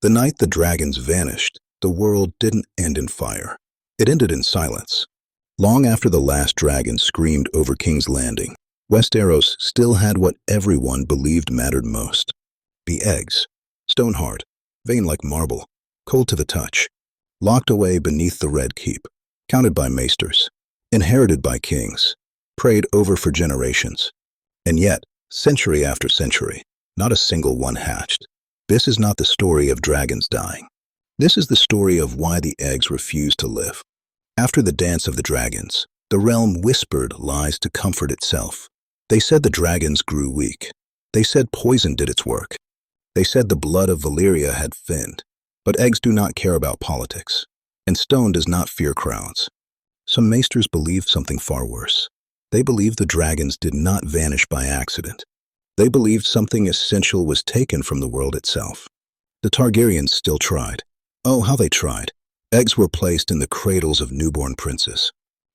The night the dragons vanished, the world didn't end in fire. It ended in silence. Long after the last dragon screamed over King's Landing, Westeros still had what everyone believed mattered most. The eggs, stone-hard, vein like marble, cold to the touch, locked away beneath the Red Keep, counted by maesters, inherited by kings, prayed over for generations. And yet, century after century, not a single one hatched. This is not the story of dragons dying. This is the story of why the eggs refused to live. After the dance of the dragons, the realm whispered lies to comfort itself. They said the dragons grew weak. They said poison did its work. They said the blood of Valyria had thinned. But eggs do not care about politics, and stone does not fear crowds. Some maesters believed something far worse. They believed the dragons did not vanish by accident. They believed something essential was taken from the world itself. The Targaryens still tried. Oh, how they tried. Eggs were placed in the cradles of newborn princes.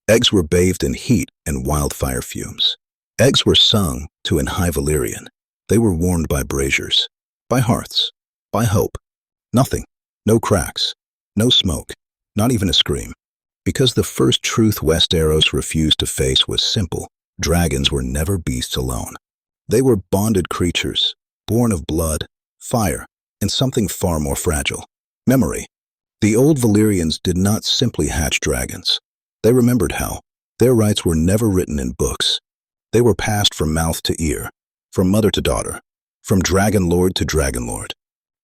Eggs were bathed in heat and wildfire fumes. Eggs were sung to in High Valyrian. They were warmed by braziers, by hearths, by hope. Nothing. No cracks, no smoke, not even a scream. Because the first truth Westeros refused to face was simple. Dragons were never beasts alone. They were bonded creatures, born of blood, fire, and something far more fragile, memory. The old Valyrians did not simply hatch dragons. They remembered how. Their rights were never written in books. They were passed from mouth to ear, from mother to daughter, from dragon lord to dragon lord.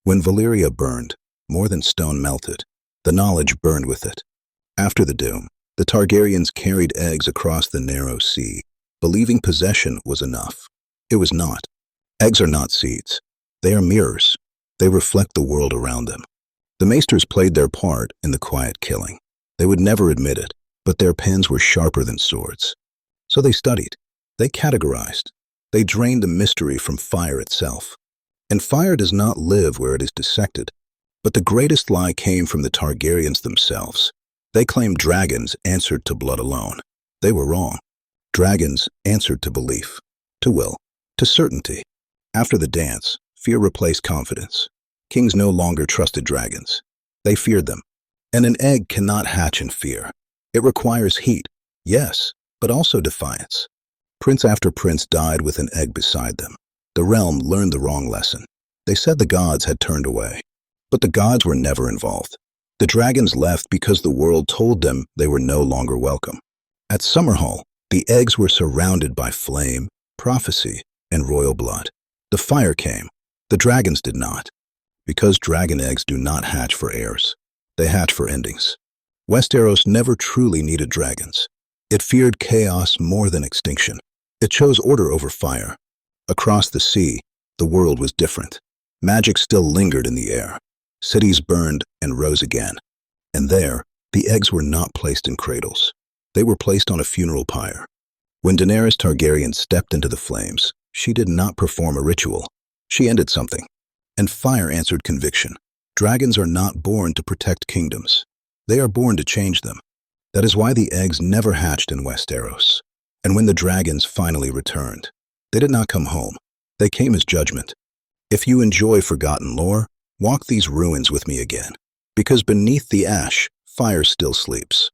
When Valyria burned, more than stone melted, the knowledge burned with it. After the doom, the Targaryens carried eggs across the narrow sea, believing possession was enough. It was not. Eggs are not seeds. They are mirrors. They reflect the world around them. The maesters played their part in the quiet killing. They would never admit it, but their pens were sharper than swords. So they studied. They categorized. They drained the mystery from fire itself. And fire does not live where it is dissected. But the greatest lie came from the Targaryens themselves. They claimed dragons answered to blood alone. They were wrong. Dragons answered to belief, to will, to certainty. After the dance, fear replaced confidence. Kings no longer trusted dragons. They feared them. And an egg cannot hatch in fear. It requires heat, yes, but also defiance. Prince after prince died with an egg beside them. The realm learned the wrong lesson. They said the gods had turned away. But the gods were never involved. The dragons left because the world told them they were no longer welcome. At Summerhall, the eggs were surrounded by flame, prophecy, and royal blood. The fire came. The dragons did not. Because dragon eggs do not hatch for heirs. They hatch for endings. Westeros never truly needed dragons. It feared chaos more than extinction. It chose order over fire. Across the sea, the world was different. Magic still lingered in the air. Cities burned and rose again. And there, the eggs were not placed in cradles. They were placed on a funeral pyre. When Daenerys Targaryen stepped into the flames, she did not perform a ritual. She ended something. And fire answered conviction. Dragons are not born to protect kingdoms. They are born to change them. That is why the eggs never hatched in Westeros. And when the dragons finally returned, they did not come home. They came as judgment. If you enjoy forgotten lore, walk these ruins with me again, because beneath the ash, fire still sleeps.